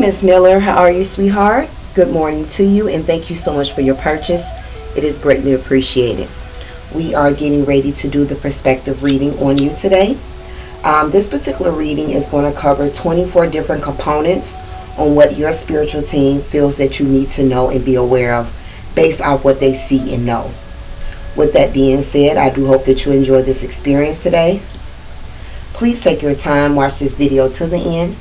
Miss Miller. How are you, sweetheart? Good morning to you, and thank you so much for your purchase. It is greatly appreciated. We are getting ready to do the perspective reading on you today. This particular reading is going to cover 24 different components on what your spiritual team feels that you need to know and be aware of based off what they see and know. With that being said, I do hope that you enjoy this experience today. Please take your time, watch this video to the end.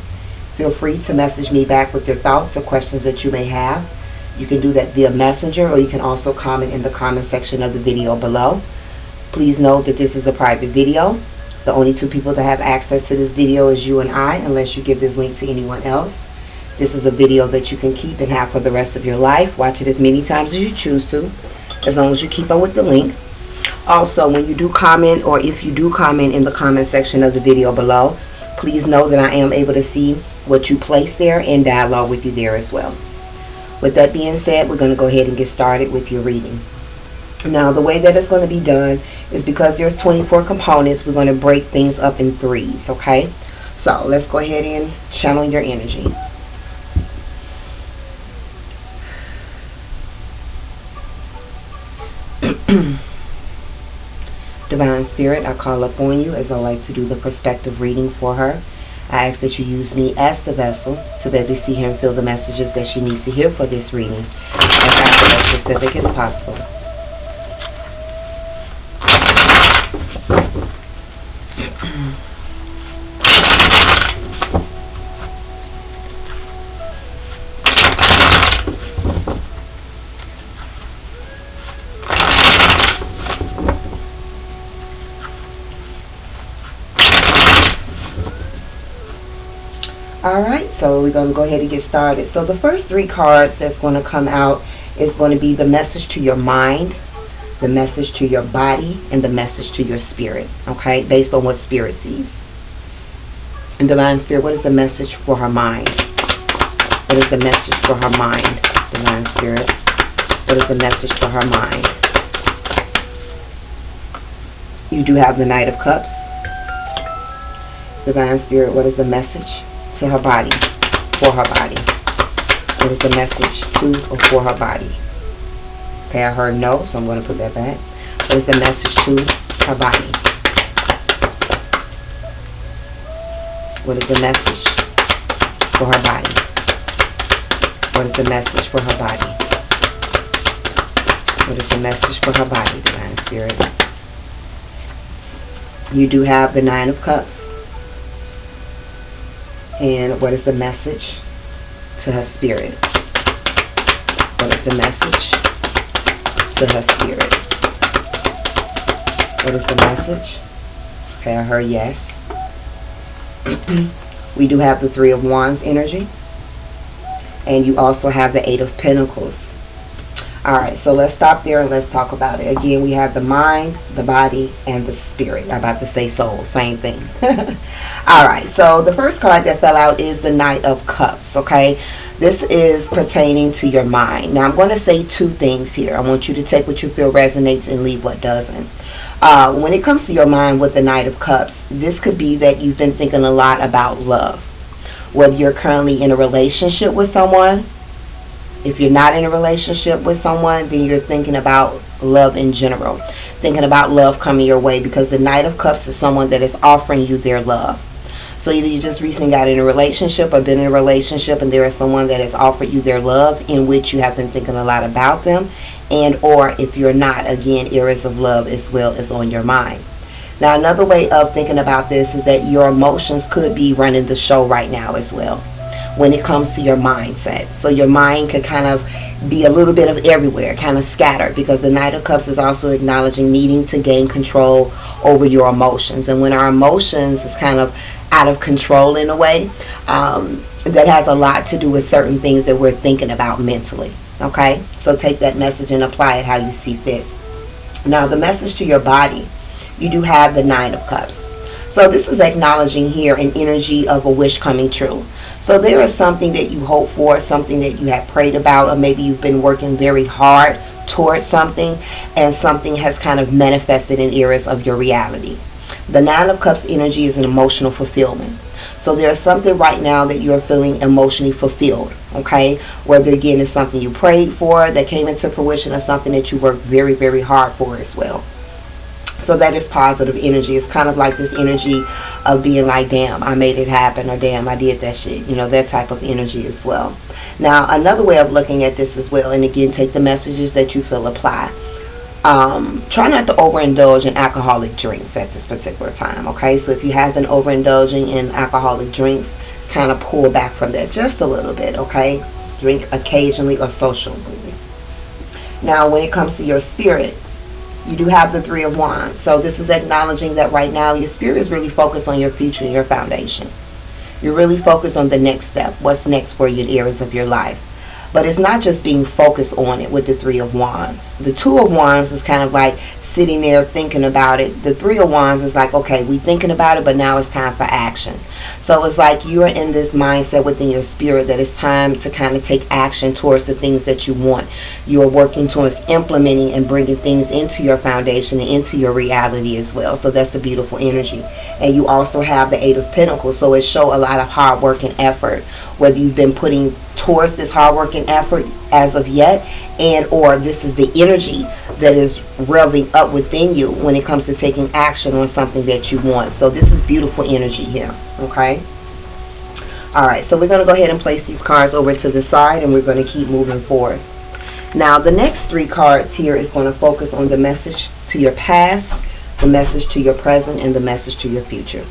Feel free to message me back with your thoughts or questions that you may have. You can do that via Messenger, or you can also comment in the comment section of the video below. Please note that this is a private video. The only two people that have access to this video is you and I, unless you give this link to anyone else. This is a video that you can keep and have for the rest of your life. Watch it as many times as you choose to, as long as you keep up with the link. Also, when you do comment, or if you do comment in the comment section of the video below, please know that I am able to see what you place there and dialogue with you there as well. With that being said, we're going to go ahead and get started with your reading. Now, the way that it's going to be done is because there's 24 components, we're going to break things up in threes, okay? So let's go ahead and channel your energy. Divine Spirit, I call upon you as I like to do the perspective reading for her. I ask that you use me as the vessel to be able to see her and feel the messages that she needs to hear for this reading as specific as possible. Alright, so we're going to go ahead and get started. So the first three cards that's going to come out is going to be the message to your mind, the message to your body, and the message to your spirit, okay, based on what spirit sees. And Divine Spirit, what is the message for her mind? What is the message for her mind, Divine Spirit? What is the message for her mind? You do have the Knight of Cups. Divine Spirit, what is the message to her body, for her body? What is the message to or for her body? Okay, I heard no, so I'm going to put that back. What is the message to her body? What is the message for her body? What is the message for her body? What is the message for her body, Divine Spirit? You do have the Nine of Cups. And what is the message to her spirit? What is the message to her spirit? What is the message? Okay, I heard yes. We do have the Three of Wands energy. And you also have the Eight of Pentacles. Alright, so let's stop there and let's talk about it. Again, we have the mind, the body, and the spirit. I'm about to say soul, same thing. Alright, so the first card that fell out is the Knight of Cups, okay? This is pertaining to your mind. Now, I'm going to say two things here. I want you to take what you feel resonates and leave what doesn't. When it comes to your mind with the Knight of Cups, this could be that you've been thinking a lot about love. Whether you're currently in a relationship with someone. If you're not in a relationship with someone, then you're thinking about love in general. Thinking about love coming your way, because the Knight of Cups is someone that is offering you their love. So either you just recently got in a relationship or been in a relationship and there is someone that has offered you their love, in which you have been thinking a lot about them. And or if you're not, again, areas of love as well is on your mind. Now, another way of thinking about this is that your emotions could be running the show right now as well, when it comes to your mindset. So your mind could kind of be a little bit of everywhere, kind of scattered, because the Knight of Cups is also acknowledging needing to gain control over your emotions. And when our emotions is kind of out of control in a way, that has a lot to do with certain things that we're thinking about mentally. Okay, so take that message and apply it how you see fit. Now, the message to your body, you do have the Nine of Cups. So this is acknowledging here an energy of a wish coming true. So there is something that you hope for, something that you have prayed about, or maybe you've been working very hard towards something, and something has kind of manifested in areas of your reality. The Nine of Cups energy is an emotional fulfillment. So there's something right now that you're feeling emotionally fulfilled, okay? Whether again it's something you prayed for that came into fruition, or something that you worked very, very hard for as well. So that is positive energy. It's kind of like this energy of being like, damn, I made it happen, or damn, I did that shit. You know, that type of energy as well. Now, another way of looking at this as well, and again, take the messages that you feel apply. Try not to overindulge in alcoholic drinks at this particular time, okay? So if you have been overindulging in alcoholic drinks, kind of pull back from that just a little bit, okay? Drink occasionally or socially. Now, when it comes to your spirit, you do have the Three of Wands. So this is acknowledging that right now your spirit is really focused on your future and your foundation. You're really focused on the next step, what's next for you in areas of your life. But it's not just being focused on it with the Three of Wands. The Two of Wands is kind of like sitting there thinking about it. The Three of Wands is like, okay, we thinking about it, but now it's time for action. So it's like you're in this mindset within your spirit that it's time to kind of take action towards the things that you want. You're working towards implementing and bringing things into your foundation and into your reality as well. So that's a beautiful energy. And you also have the Eight of Pentacles. So it shows a lot of hard work and effort, whether you've been putting towards this hard work and effort as of yet, and or this is the energy that is revving up within you when it comes to taking action on something that you want. So this is beautiful energy here, okay? Alright, so we're going to go ahead and place these cards over to the side, and we're going to keep moving forward. Now, the next three cards here is going to focus on the message to your past, the message to your present, and the message to your future.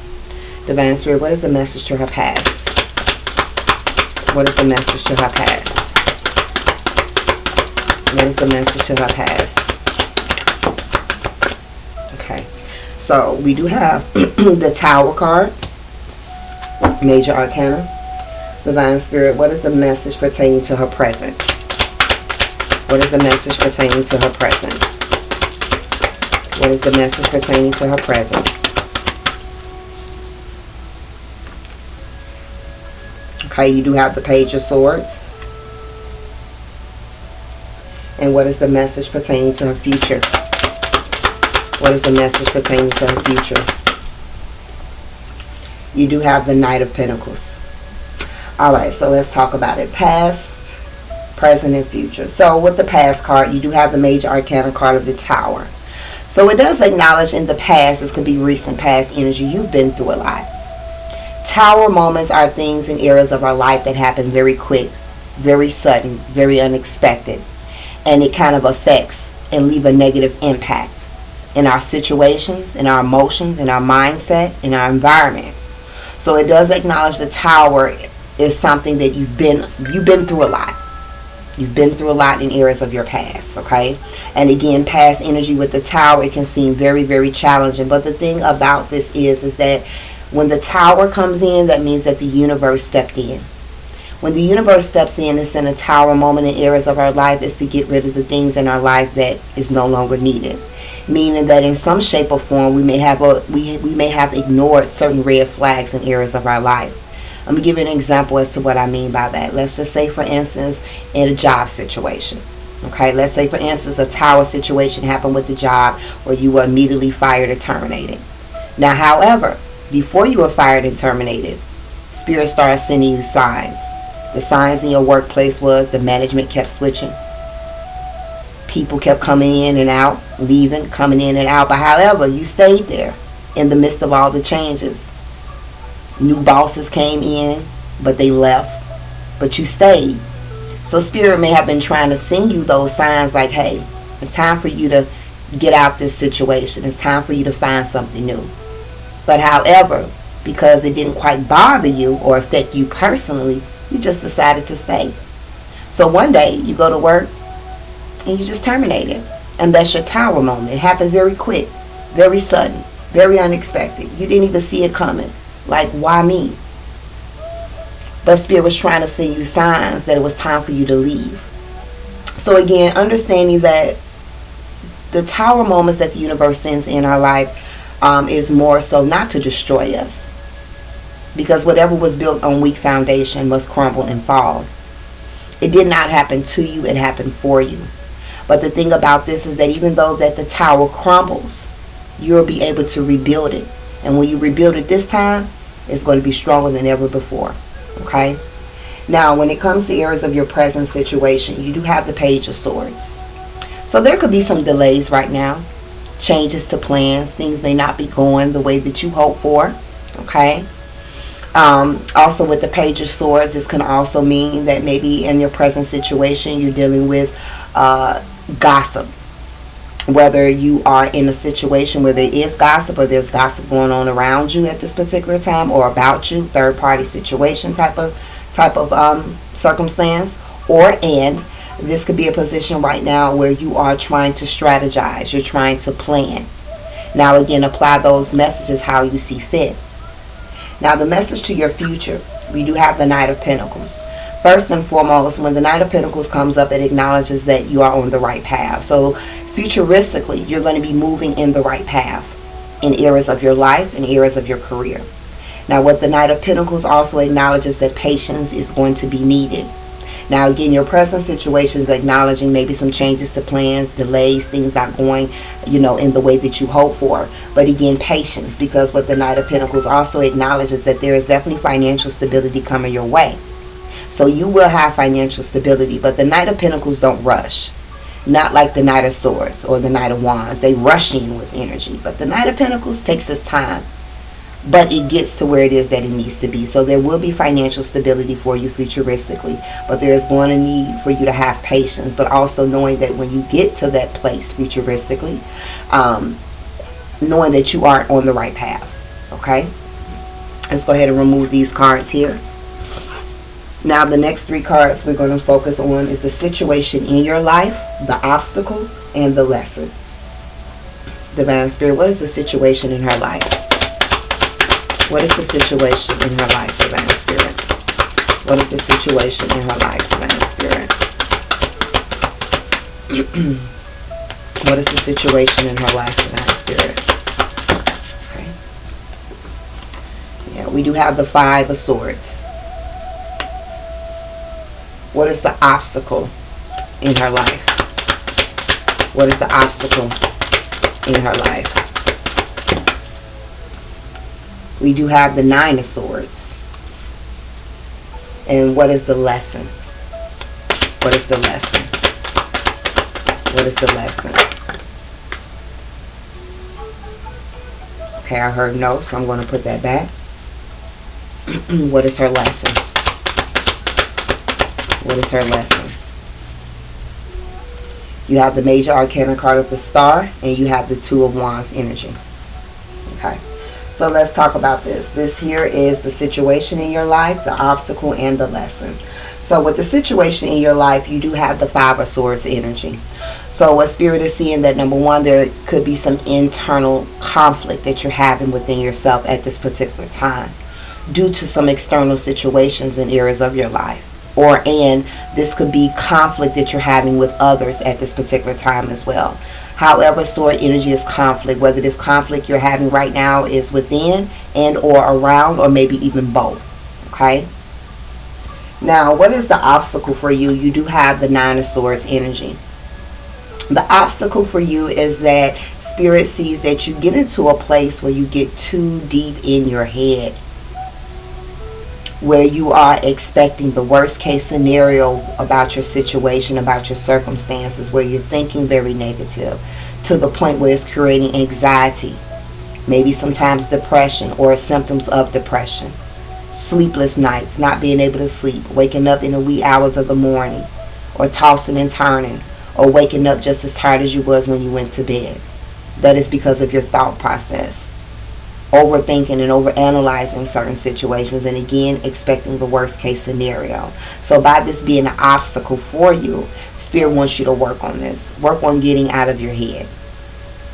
Divine Spirit, what is the message to her past? What is the message to her past? What is the message to her past? Okay, so we do have the Tower card, Major Arcana. Divine Spirit, what is the message pertaining to her present? What is the message pertaining to her present? What is the message pertaining to her present? Okay, you do have the Page of Swords. And what is the message pertaining to her future? What is the message pertaining to her future? You do have the Knight of Pentacles. Alright, so let's talk about it. Past, present, and future. So with the past card, you do have the Major Arcana card of the Tower. So it does acknowledge in the past, this could be recent past energy, you've been through a lot. Tower moments are things in areas of our life that happen very quick, very sudden, very unexpected. And it kind of affects and leave a negative impact in our situations, in our emotions, in our mindset, in our environment. So it does acknowledge the Tower is something that you've been through a lot. You've been through a lot in areas of your past, okay? And again, past energy with the Tower, it can seem very, very challenging. But the thing about this is that when the Tower comes in, that means that the universe stepped in. When the universe steps in, it's in a Tower moment in areas of our life is to get rid of the things in our life that is no longer needed. Meaning that in some shape or form we may have ignored certain red flags in areas of our life. Let me give you an example as to what I mean by that. Let's just say, for instance, in a job situation. Okay, let's say, for instance, a Tower situation happened with the job where you were immediately fired or terminated. Now, however, before you were fired and terminated, Spirit started sending you signs. The signs in your workplace was the management kept switching. People kept coming in and out, leaving, coming in and out. But however, you stayed there in the midst of all the changes. New bosses came in, but they left. But you stayed. So Spirit may have been trying to send you those signs like, hey, it's time for you to get out this situation. It's time for you to find something new. But however, because it didn't quite bother you or affect you personally, you just decided to stay. So one day you go to work and you just terminate it. And that's your Tower moment. It happened very quick, very sudden, very unexpected. You didn't even see it coming. Like, why me? But Spirit was trying to send you signs that it was time for you to leave. So again, understanding that the Tower moments that the universe sends in our life is more so not to destroy us. Because whatever was built on weak foundation must crumble and fall. It did not happen to you, it happened for you. But the thing about this is that even though that the Tower crumbles, you'll be able to rebuild it. And when you rebuild it this time, is going to be stronger than ever before. Okay? Now, when it comes to areas of your present situation, you do have the Page of Swords. So there could be some delays right now, changes to plans. Things may not be going the way that you hope for. Okay? Also with the Page of Swords, this can also mean that maybe in your present situation you're dealing with gossip. Whether you are in a situation where there is gossip or there's gossip going on around you at this particular time or about you, third party situation type of circumstance, and this could be a position right now where you are trying to strategize, you're trying to plan. Now again, apply those messages how you see fit. Now the message to your future, we do have the Knight of Pentacles. First and foremost, when the Knight of Pentacles comes up, it acknowledges that you are on the right path. So futuristically, you're going to be moving in the right path in areas of your life, in areas of your career. Now what the Knight of Pentacles also acknowledges that patience is going to be needed. Now again, your present situation is acknowledging maybe some changes to plans, delays, things not going, in the way that you hope for. But again, patience, because what the Knight of Pentacles also acknowledges that there is definitely financial stability coming your way. So you will have financial stability, but the Knight of Pentacles don't rush. Not like the Knight of Swords or the Knight of Wands. They rush in with energy. But the Knight of Pentacles takes its time. But it gets to where it is that it needs to be. So there will be financial stability for you futuristically. But there is going to need for you to have patience. But also knowing that when you get to that place futuristically, knowing that you are on the right path. Okay? Let's go ahead and remove these cards here. Now the next three cards we're going to focus on is the situation in your life, the obstacle, and the lesson. Divine Spirit, what is the situation in her life? What is the situation in her life, Divine Spirit? What is the situation in her life, Divine Spirit? What is the situation in her life, Divine Spirit? Okay. Yeah, we do have the Five of Swords. What is the obstacle in her life? What is the obstacle in her life? We do have the Nine of Swords. And what is the lesson? What is the lesson? What is the lesson? Okay, I heard no, so I'm going to put that back. What is her lesson? What is her lesson? You have the Major Arcana card of the Star, and you have the Two of Wands energy. Okay. So let's talk about this. This here is the situation in your life, the obstacle, and the lesson. So with the situation in your life, you do have the Five of Swords energy. So what Spirit is seeing that, number one, there could be some internal conflict that you're having within yourself at this particular time due to some external situations in areas of your life. And this could be conflict that you're having with others at this particular time as well. However, sword energy is conflict, whether this conflict you're having right now is within and or around, or maybe even both. Okay? Now, what is the obstacle for you? You do have the Nine of Swords energy. The obstacle for you is that Spirit sees that you get into a place where you get too deep in your head, where you are expecting the worst case scenario about your situation, about your circumstances, where you're thinking very negative to the point where it's creating anxiety, maybe sometimes depression or symptoms of depression, sleepless nights, not being able to sleep, waking up in the wee hours of the morning, or tossing and turning, or waking up just as tired as you was when you went to bed. That is because of your thought process. Overthinking and overanalyzing certain situations, and again expecting the worst case scenario. So by this being an obstacle for you, Spirit wants you to work on this. Work on getting out of your head.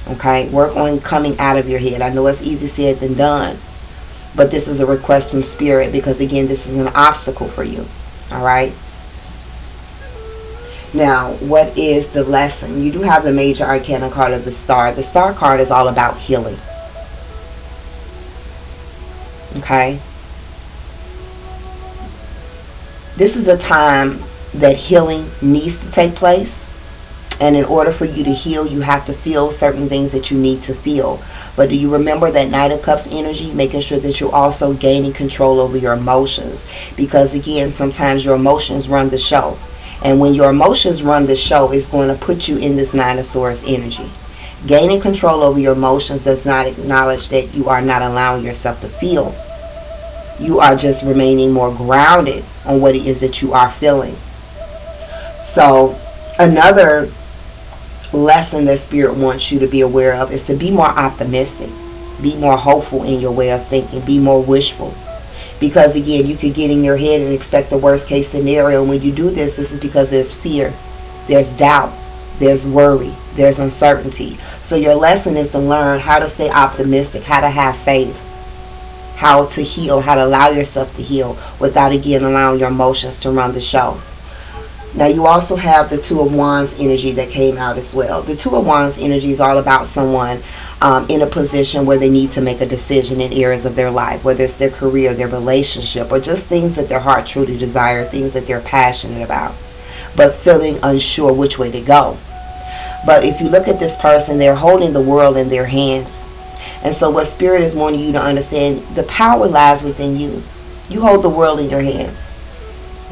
Okay? Work on coming out of your head. I know it's easier said than done, but this is a request from Spirit because again, this is an obstacle for you. Alright? Now, what is the lesson? You do have the Major Arcana card of the Star. The Star card is all about healing. Okay? This is a time that healing needs to take place. And in order for you to heal, you have to feel certain things that you need to feel. But do you remember that Knight of Cups energy? Making sure that you're also gaining control over your emotions. Because again, sometimes your emotions run the show. And when your emotions run the show, it's going to put you in this Nine of Swords energy. Gaining control over your emotions does not acknowledge that you are not allowing yourself to feel. You are just remaining more grounded on what it is that you are feeling. So another lesson that Spirit wants you to be aware of is to be more optimistic, be more hopeful in your way of thinking, be more wishful. Because again, you could get in your head and expect the worst case scenario. When you do this is because there's fear, there's doubt, there's worry, there's uncertainty. So your lesson is to learn how to stay optimistic, how to have faith, how to heal, how to allow yourself to heal without again allowing your emotions to run the show. Now you also have the Two of Wands energy that came out as well. The Two of Wands energy is all about someone in a position where they need to make a decision in areas of their life, whether it's their career, their relationship, or just things that their heart truly desire, things that they're passionate about, but feeling unsure which way to go. But if you look at this person, they're holding the world in their hands. And so what Spirit is wanting you to understand, the power lies within you. You hold the world in your hands.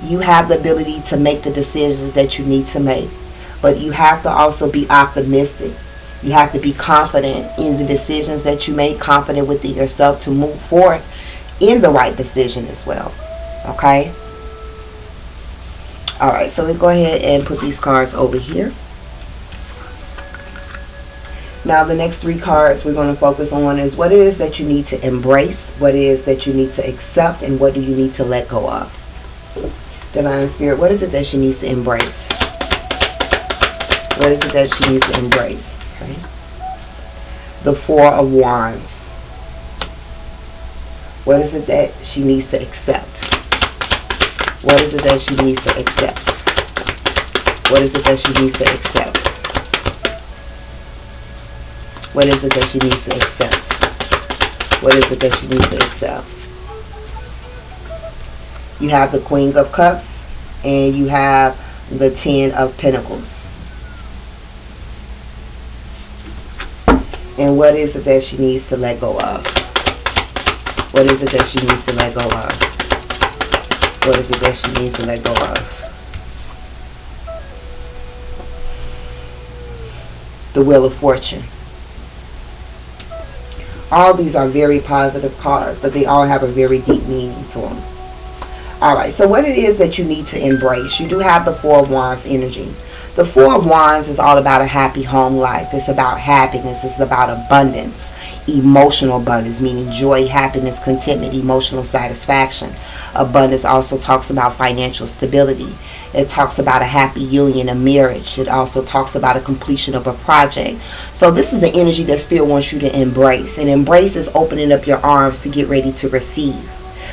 You have the ability to make the decisions that you need to make. But you have to also be optimistic. You have to be confident in the decisions that you make, confident within yourself to move forth in the right decision as well. Okay? Alright, so we go ahead and put these cards over here. Now the next three cards we're going to focus on is what it is that you need to embrace, what it is that you need to accept, and what do you need to let go of. Divine Spirit, what is it that she needs to embrace? What is it that she needs to embrace? Okay. The Four of Wands. What is it that she needs to accept? What is it that she needs to accept? What is it that she needs to accept? What is it that she needs to accept? What is it that she needs to accept? You have the Queen of Cups and you have the Ten of Pentacles. And what is it that she needs to let go of? What is it that she needs to let go of? What is it that she needs to let go of? The Wheel of Fortune. All these are very positive cards, but they all have a very deep meaning to them. Alright, so what it is that you need to embrace. You do have the Four of Wands energy. The Four of Wands is all about a happy home life. It's about happiness. It's about abundance. Emotional abundance, meaning joy, happiness, contentment, emotional satisfaction. Abundance also talks about financial stability. It talks about a happy union, a marriage. It also talks about a completion of a project. So this is the energy that Spirit wants you to embrace. And embrace is opening up your arms to get ready to receive.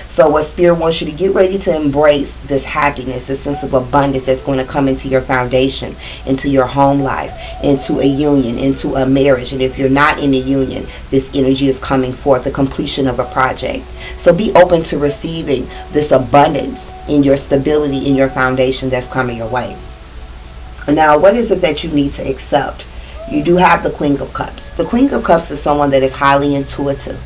So what Spirit wants you to get ready to embrace this happiness, this sense of abundance that's going to come into your foundation, into your home life, into a union, into a marriage. And if you're not in a union, this energy is coming forth, the completion of a project. So be open to receiving this abundance in your stability, in your foundation that's coming your way. Now, what is it that you need to accept? You do have the Queen of Cups. The Queen of Cups is someone that is highly intuitive,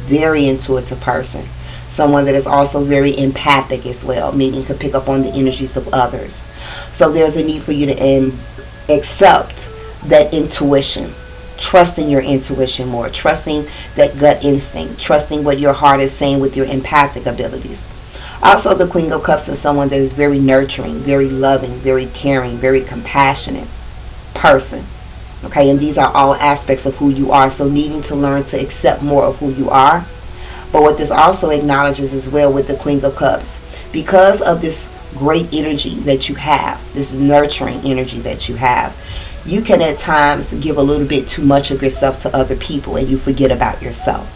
very intuitive person. Someone that is also very empathic as well, meaning to pick up on the energies of others. So there's a need for you to accept that intuition, trusting your intuition more, trusting that gut instinct, trusting what your heart is saying with your empathic abilities. Also, the Queen of Cups is someone that is very nurturing, very loving, very caring, very compassionate person. Okay, and these are all aspects of who you are. So needing to learn to accept more of who you are. But what this also acknowledges as well with the Queen of Cups, because of this great energy that you have, this nurturing energy that you have, you can at times give a little bit too much of yourself to other people and you forget about yourself.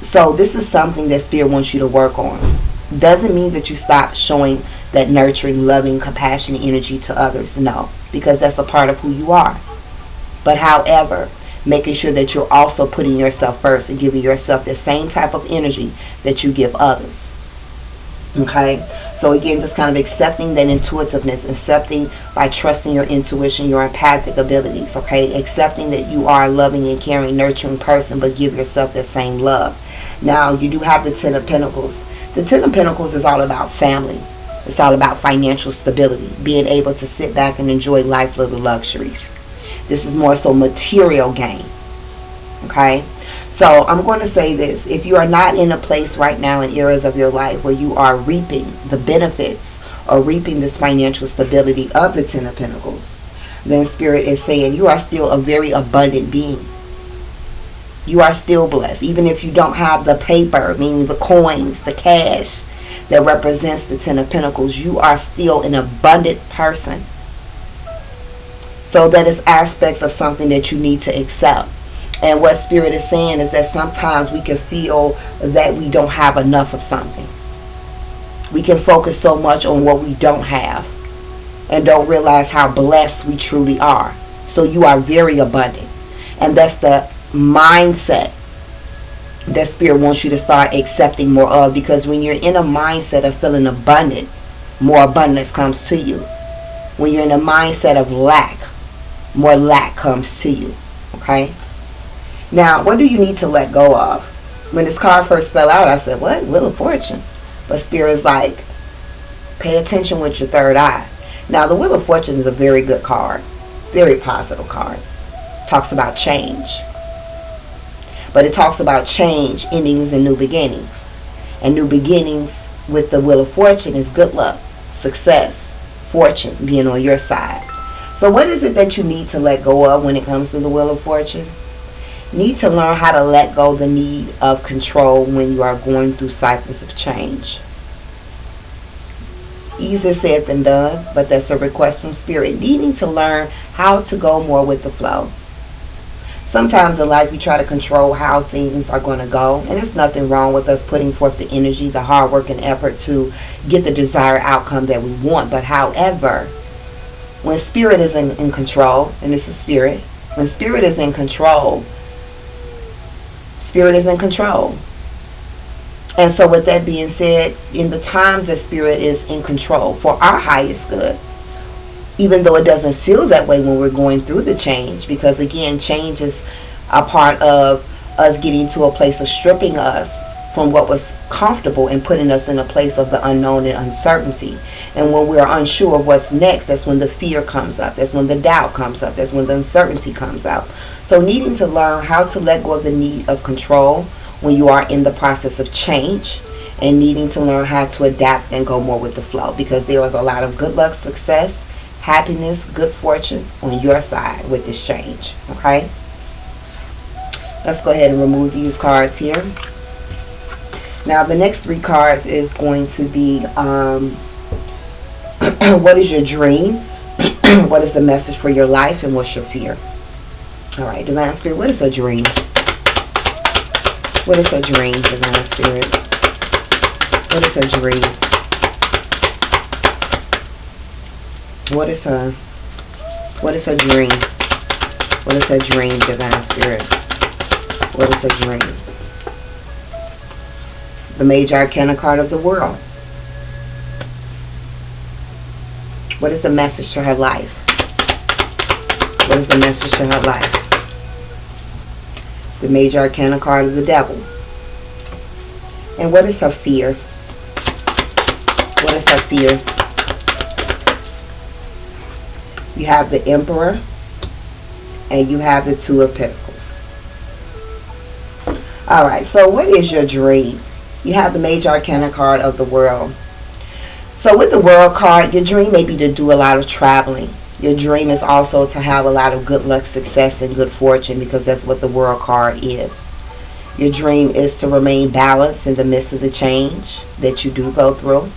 So this is something that Spirit wants you to work on. Doesn't mean that you stop showing that nurturing, loving, compassionate energy to others. No, because that's a part of who you are. But however, making sure that you're also putting yourself first and giving yourself the same type of energy that you give others. Okay, so again, just kind of accepting that intuitiveness, accepting by trusting your intuition, your empathic abilities. Okay, accepting that you are a loving and caring, nurturing person, but give yourself that same love. Now, you do have the Ten of Pentacles. The Ten of Pentacles is all about family. It's all about financial stability, being able to sit back and enjoy life little luxuries. This is more so material gain. Okay, so I'm going to say this: if you are not in a place right now in areas of your life where you are reaping the benefits or reaping this financial stability of the Ten of Pentacles, then Spirit is saying you are still a very abundant being. You are still blessed, even if you don't have the paper, meaning the coins, the cash that represents the Ten of Pentacles. You are still an abundant person. So that is aspects of something that you need to accept. And what Spirit is saying is that sometimes we can feel that we don't have enough of something. We can focus so much on what we don't have and don't realize how blessed we truly are. So you are very abundant. And that's the mindset that Spirit wants you to start accepting more of, because when you're in a mindset of feeling abundant, more abundance comes to you. When you're in a mindset of lack, more lack comes to you. Okay? Now, what do you need to let go of? When this card first fell out, I said, what? Wheel of Fortune. But Spirit's like, pay attention with your third eye. Now, the Wheel of Fortune is a very good card. Very positive card. Talks about change. But it talks about change, endings, and new beginnings. And new beginnings with the Wheel of Fortune is good luck, success, fortune being on your side. So what is it that you need to let go of when it comes to the Wheel of Fortune? Need to learn how to let go the need of control when you are going through cycles of change. Easier said than done, but that's a request from Spirit. Needing to learn how to go more with the flow. Sometimes in life we try to control how things are going to go, and there's nothing wrong with us putting forth the energy, the hard work, and effort to get the desired outcome that we want. But however, when Spirit is in control, and this is Spirit, when Spirit is in control, Spirit is in control. And so with that being said, in the times that Spirit is in control for our highest good, even though it doesn't feel that way when we're going through the change, because again, change is a part of us getting to a place of stripping us from what was comfortable and putting us in a place of the unknown and uncertainty. And when we're unsure of what's next, that's when the fear comes up. That's when the doubt comes up. That's when the uncertainty comes out. So needing to learn how to let go of the need of control when you are in the process of change, and needing to learn how to adapt and go more with the flow, because there is a lot of good luck, success, happiness, good fortune on your side with this change. Okay? Let's go ahead and remove these cards here. Now the next three cards is going to be what is your dream? What is the message for your life? And what's your fear? Alright, Divine Spirit, what is a dream? What is a dream, Divine Spirit? What is a dream? What is her dream? What is her dream, Divine Spirit? What is her dream? The Major Arcana card of the World. What is the message to her life? What is the message to her life? The Major Arcana card of the Devil. And what is her fear? What is her fear? You have the Emperor, and you have the Two of Pentacles. Alright, so what is your dream? You have the Major Arcana card of the World. So with the World card, your dream may be to do a lot of traveling. Your dream is also to have a lot of good luck, success, and good fortune, because that's what the World card is. Your dream is to remain balanced in the midst of the change that you do go through.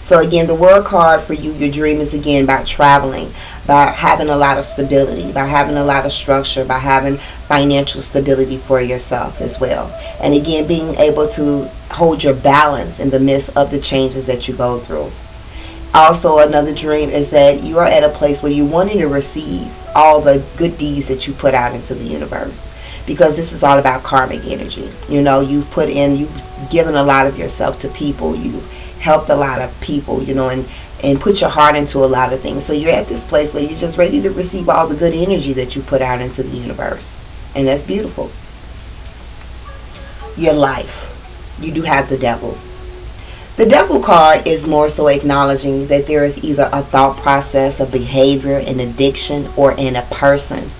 So again, the World card for you, your dream is again about traveling, by having a lot of stability, by having a lot of structure, by having financial stability for yourself as well. And again, being able to hold your balance in the midst of the changes that you go through. Also, another dream is that you are at a place where you're wanting to receive all the good deeds that you put out into the universe. because this is all about karmic energy. You've given a lot of yourself to people. You've helped a lot of people, and put your heart into a lot of things. So you're at this place where you're just ready to receive all the good energy that you put out into the universe. And that's beautiful. Your life. You do have the devil. The devil card is more so acknowledging that there is either a thought process, a behavior, an addiction, or in a person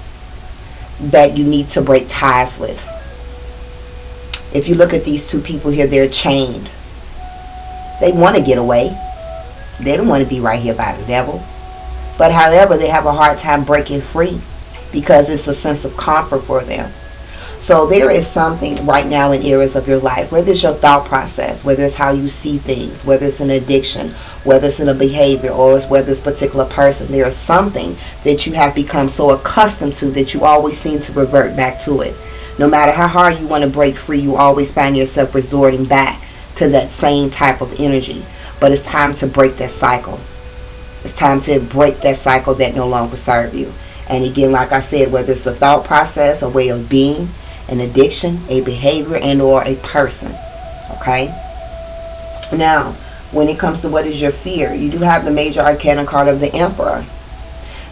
that you need to break ties with. If you look at these two people here, they're chained. They want to get away. They don't want to be right here by the devil. But however, they have a hard time breaking free because it's a sense of comfort for them. So there is something right now in areas of your life, whether it's your thought process, whether it's how you see things, whether it's an addiction, whether it's in a behavior, or whether it's a particular person, there is something that you have become so accustomed to that you always seem to revert back to it. No matter how hard you want to break free, you always find yourself resorting back to that same type of energy. But it's time to break that cycle. It's time to break that cycle that no longer serves you. And again, like I said, whether it's a thought process, a way of being, an addiction, a behavior, and or a person. Okay? Now, when it comes to what is your fear, you do have the major arcana card of the Emperor.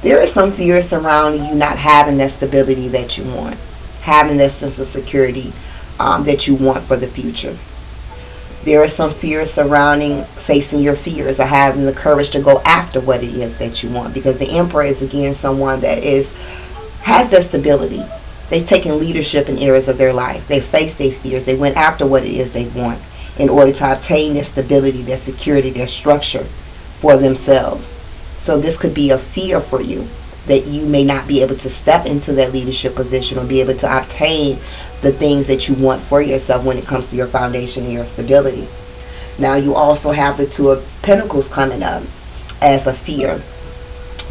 There is some fear surrounding you not having that stability that you want, having that sense of security that you want for the future. There is some fear surrounding facing your fears or having the courage to go after what it is that you want, because the Emperor is again someone that has that stability. They've taken leadership in areas of their life. They faced their fears. They went after what it is they want in order to obtain their stability, their security, their structure for themselves. So this could be a fear for you that you may not be able to step into that leadership position or be able to obtain the things that you want for yourself when it comes to your foundation and your stability. Now you also have the Two of Pentacles coming up as a fear.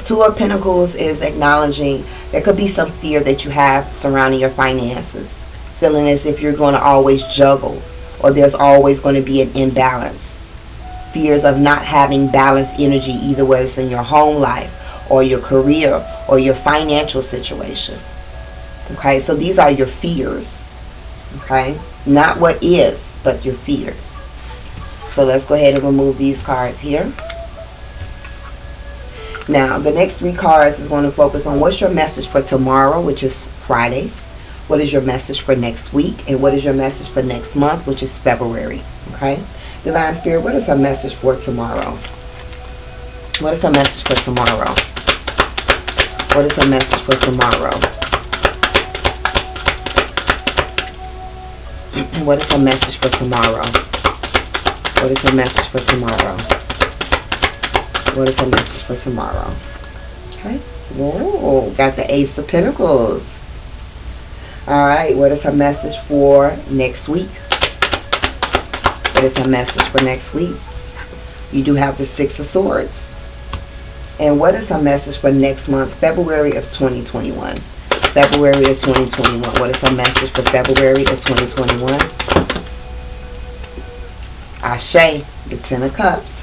Two of Pentacles is acknowledging there could be some fear that you have surrounding your finances, feeling as if you're going to always juggle or there's always going to be an imbalance. Fears of not having balanced energy, either whether it's in your home life or your career or your financial situation. Okay, so these are your fears. Okay, not what is, but your fears. So let's go ahead and remove these cards here. Now, the next three cards is going to focus on what's your message for tomorrow, which is Friday. What is your message for next week? And what is your message for next month, which is February. Okay? Divine Spirit, what is our message for tomorrow? What is our message for tomorrow? What is our message for tomorrow? What is our message for tomorrow? What is our message for tomorrow? What is our message for tomorrow? Okay. Whoa, got the Ace of Pentacles. Alright, what is her message for next week? What is her message for next week? You do have the Six of Swords. And what is her message for next month, February of 2021? February of 2021. What is her message for February of 2021? Ashe, the Ten of Cups.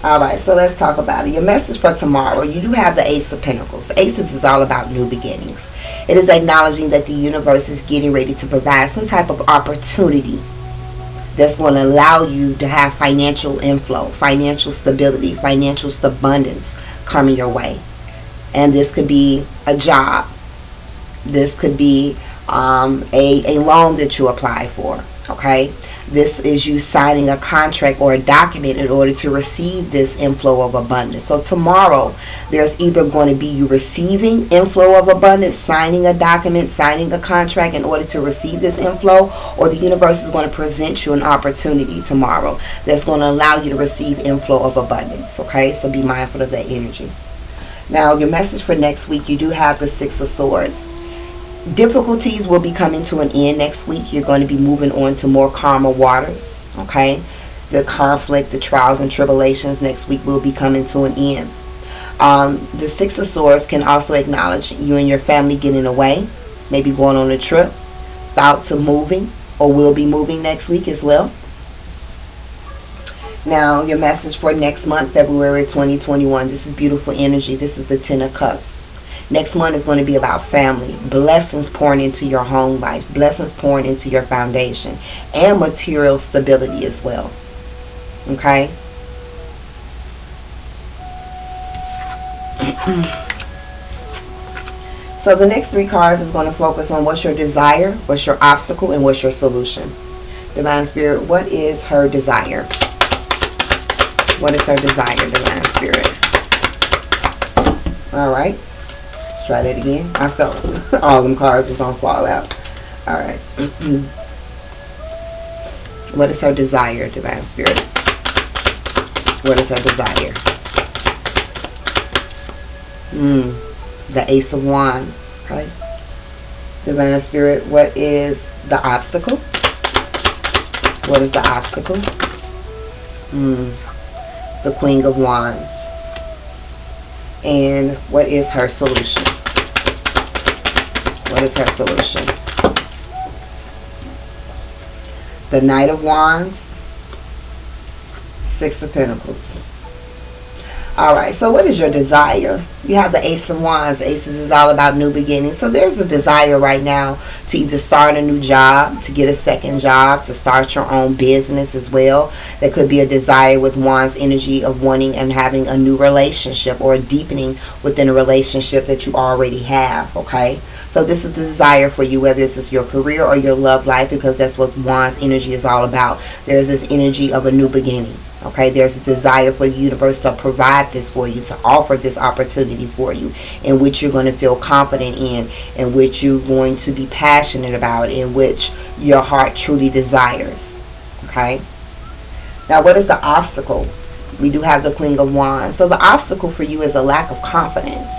Alright, so let's talk about it. Your message for tomorrow, you do have the Ace of Pentacles. The Aces is all about new beginnings. It is acknowledging that the universe is getting ready to provide some type of opportunity that's going to allow you to have financial inflow, financial stability, financial abundance coming your way. And this could be a job. This could be a loan that you apply for. Okay? This is you signing a contract or a document in order to receive this inflow of abundance. So tomorrow, there's either going to be you receiving inflow of abundance, signing a document, signing a contract in order to receive this inflow, or the universe is going to present you an opportunity tomorrow that's going to allow you to receive inflow of abundance. Okay, so be mindful of that energy. Now, your message for next week, you do have the Six of Swords. Difficulties will be coming to an end next week. You're going to be moving on to more calmer waters. Okay, the conflict, the trials and tribulations next week will be coming to an end. The Six of Swords can also acknowledge you and your family getting away, maybe going on a trip, thoughts of moving, or will be moving next week as well. Now, your message for next month, February 2021. This is beautiful energy. This is the Ten of Cups. Next month is going to be about family. Blessings pouring into your home life. Blessings pouring into your foundation. And material stability as well. Okay? So the next 3 cards is going to focus on what's your desire, what's your obstacle, and what's your solution. Divine Spirit, what is her desire? What is her desire, Divine Spirit? Alright. Let's try that again. I felt all them cards was going to fall out. Alright. What is her desire, Divine Spirit? What is her desire? The Ace of Wands. Okay. Divine Spirit, what is the obstacle? What is the obstacle? The Queen of Wands. And what is her solution? What is her solution? The Knight of Wands. 6 of Pentacles. Alright, so what is your desire? You have the Ace of Wands. Aces is all about new beginnings. So there's a desire right now to either start a new job, to get a second job, to start your own business as well. There could be a desire with Wands energy of wanting and having a new relationship or a deepening within a relationship that you already have, okay? So this is the desire for you, whether this is your career or your love life, because that's what Wands energy is all about. There's this energy of a new beginning. Okay, there's a desire for the universe to provide this for you, to offer this opportunity for you, in which you're going to feel confident in which you're going to be passionate about, in which your heart truly desires. Okay, now what is the obstacle? We do have the Queen of Wands. So the obstacle for you is a lack of confidence.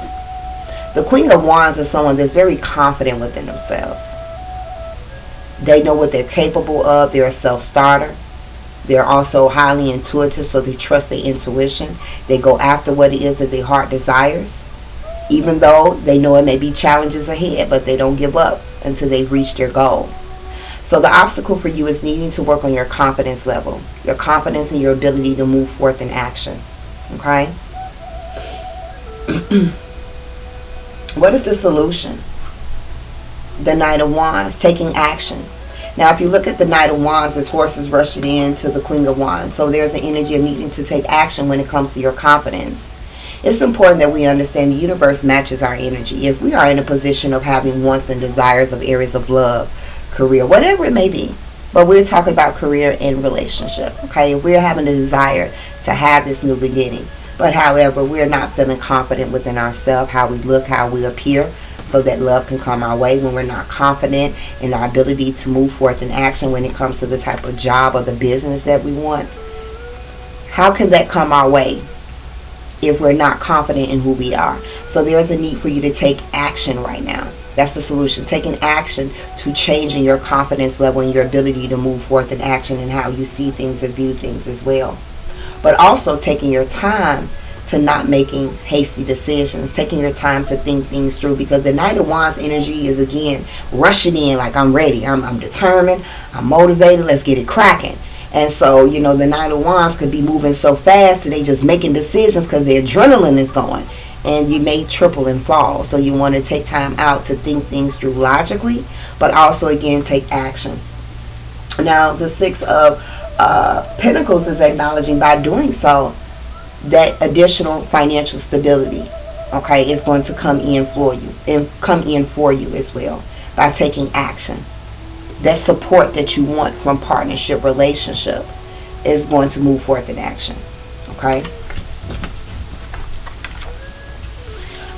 The Queen of Wands is someone that's very confident within themselves. They know what they're capable of. They're a self-starter. They're also highly intuitive, so they trust their intuition. They go after what it is that their heart desires, even though they know it may be challenges ahead, but they don't give up until they've reached their goal. So the obstacle for you is needing to work on your confidence level, your confidence and your ability to move forth in action. Okay? What is the solution? The Knight of Wands, taking action. Now, if you look at the Knight of Wands, there's horses rushing into the Queen of Wands. So there's an energy of needing to take action when it comes to your confidence. It's important that we understand the universe matches our energy. If we are in a position of having wants and desires of areas of love, career, whatever it may be, but we're talking about career and relationship, okay? If we're having a desire to have this new beginning, but however, we're not feeling confident within ourselves, how we look, how we appear, so that love can come our way, when we're not confident in our ability to move forth in action when it comes to the type of job or the business that we want. How can that come our way if we're not confident in who we are? So there's a need for you to take action right now. That's the solution. Taking action to changing your confidence level and your ability to move forth in action and how you see things and view things as well. But also taking your time to not making hasty decisions, taking your time to think things through, because the Knight of Wands energy is, again, rushing in like I'm ready, I'm determined, I'm motivated, let's get it cracking. And so, you know, the Knight of Wands could be moving so fast that they just making decisions because the adrenaline is going, and you may triple and fall. So you want to take time out to think things through logically, but also, again, take action. Now, the 6 of Pentacles is acknowledging, by doing so, that additional financial stability, okay, is going to come in for you as well, by taking action. That support that you want from partnership, relationship, is going to move forth in action. Okay.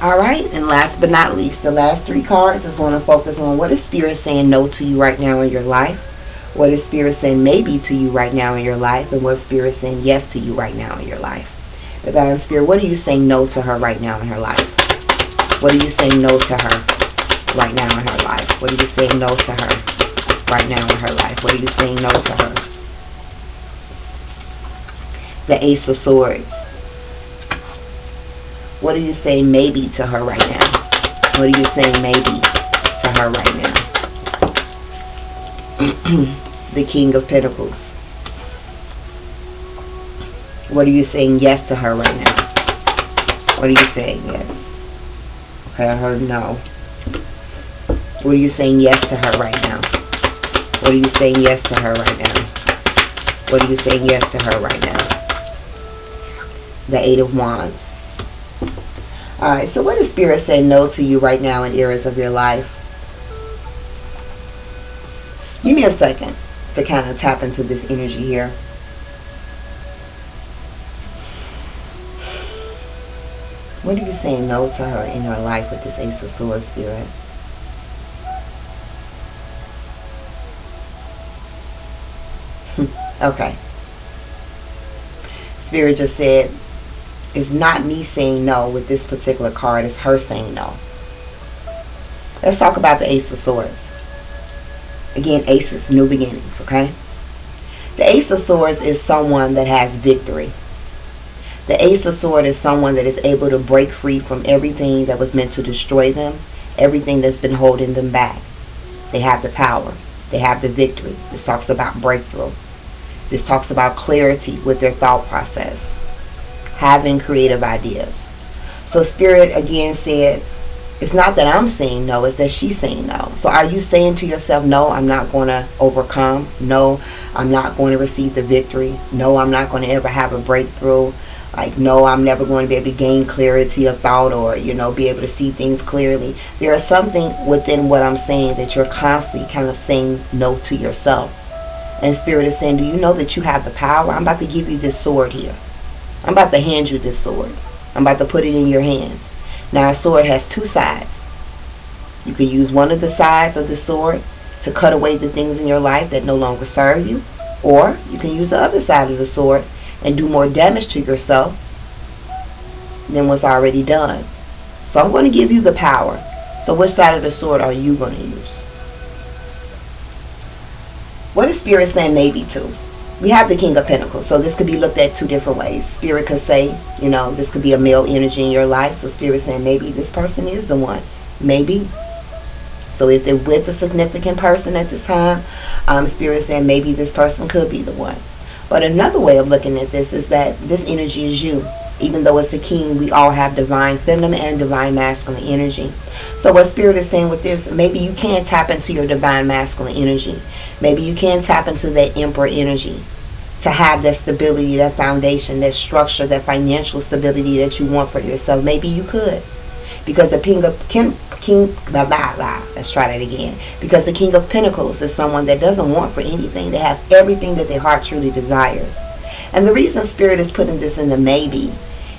All right, and last but not least, the last 3 cards is going to focus on what is Spirit saying no to you right now in your life, what is Spirit saying maybe to you right now in your life, and what is Spirit saying yes to you right now in your life. Divine Spirit, what are you saying no to her right now in her life? What are you saying no to her right now in her life? What are you saying no to her right now in her life? What are you saying no to her? The Ace of Swords. What are you saying maybe to her right now? What are you saying maybe to her right now? The King of Pentacles. What are you saying yes to her right now? What are you saying yes? Okay, I heard no. What are you saying yes to her right now? What are you saying yes to her right now? What are you saying yes to her right now? The Eight of Wands. Alright, so what is Spirit saying no to you right now in areas of your life? Give me a second to kind of tap into this energy here. What are you saying no to her in her life with this Ace of Swords, Spirit? Okay. Spirit just said, it's not me saying no with this particular card, it's her saying no. Let's talk about the Ace of Swords. Again, aces, new beginnings, okay? The Ace of Swords is someone that has victory. The Ace of Swords is someone that is able to break free from everything that was meant to destroy them, everything that's been holding them back. They have the power. They have the victory. This talks about breakthrough. This talks about clarity with their thought process, having creative ideas. So Spirit again said, it's not that I'm saying no, it's that she's saying no. So are you saying to yourself, no, I'm not going to overcome. No, I'm not going to receive the victory. No, I'm not going to ever have a breakthrough. Like, no, I'm never going to be able to gain clarity of thought or, be able to see things clearly. There is something within what I'm saying that you're constantly kind of saying no to yourself. And Spirit is saying, do you know that you have the power? I'm about to give you this sword here. I'm about to hand you this sword. I'm about to put it in your hands. Now, a sword has two sides. You can use one of the sides of the sword to cut away the things in your life that no longer serve you. Or you can use the other side of the sword and do more damage to yourself than what's already done. So I'm going to give you the power. So which side of the sword are you going to use? What is Spirit saying maybe to? We have the King of Pentacles, so this could be looked at two different ways. Spirit could say, this could be a male energy in your life. So Spirit saying maybe this person is the one. Maybe. So if they're with a significant person at this time, Spirit is saying maybe this person could be the one. But another way of looking at this is that this energy is you. Even though it's a king, we all have divine feminine and divine masculine energy. So what Spirit is saying with this, maybe you can tap into your divine masculine energy. Maybe you can tap into that Emperor energy to have that stability, that foundation, that structure, that financial stability that you want for yourself. Maybe you could. Because the let's try that again. Because the King of Pentacles is someone that doesn't want for anything. They have everything that their heart truly desires. And the reason Spirit is putting this in the maybe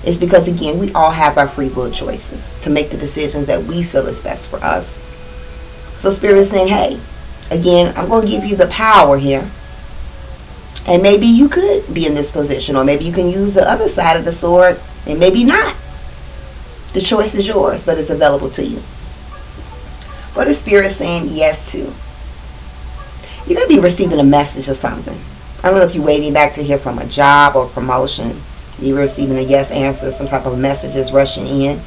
is because, again, we all have our free will choices to make the decisions that we feel is best for us. So Spirit is saying, hey, again, I'm going to give you the power here. And maybe you could be in this position, or maybe you can use the other side of the sword, and maybe not. The choice is yours, but it's available to you. What is Spirit saying yes to? You're going to be receiving a message or something. I don't know if you're waiting back to hear from a job or promotion. You're receiving a yes answer, some type of messages rushing in.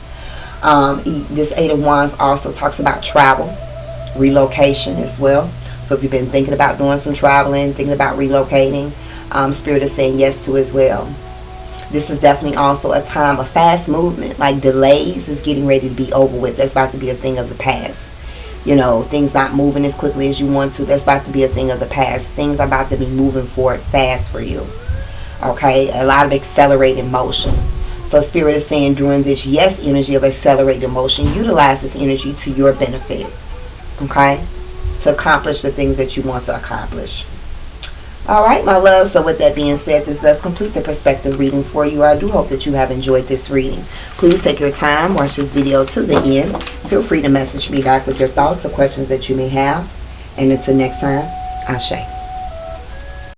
This Eight of Wands also talks about travel, relocation as well. So if you've been thinking about doing some traveling, thinking about relocating, Spirit is saying yes to as well. This is definitely also a time of fast movement. Like delays is getting ready to be over with. That's about to be a thing of the past. Things not moving as quickly as you want to. That's about to be a thing of the past. Things are about to be moving forward fast for you. Okay? A lot of accelerated motion. So Spirit is saying during this yes energy of accelerated motion, utilize this energy to your benefit. Okay? To accomplish the things that you want to accomplish. Alright, my love, so with that being said, this does complete the perspective reading for you. I do hope that you have enjoyed this reading. Please take your time, watch this video to the end. Feel free to message me back with your thoughts or questions that you may have. And until next time, Ashe.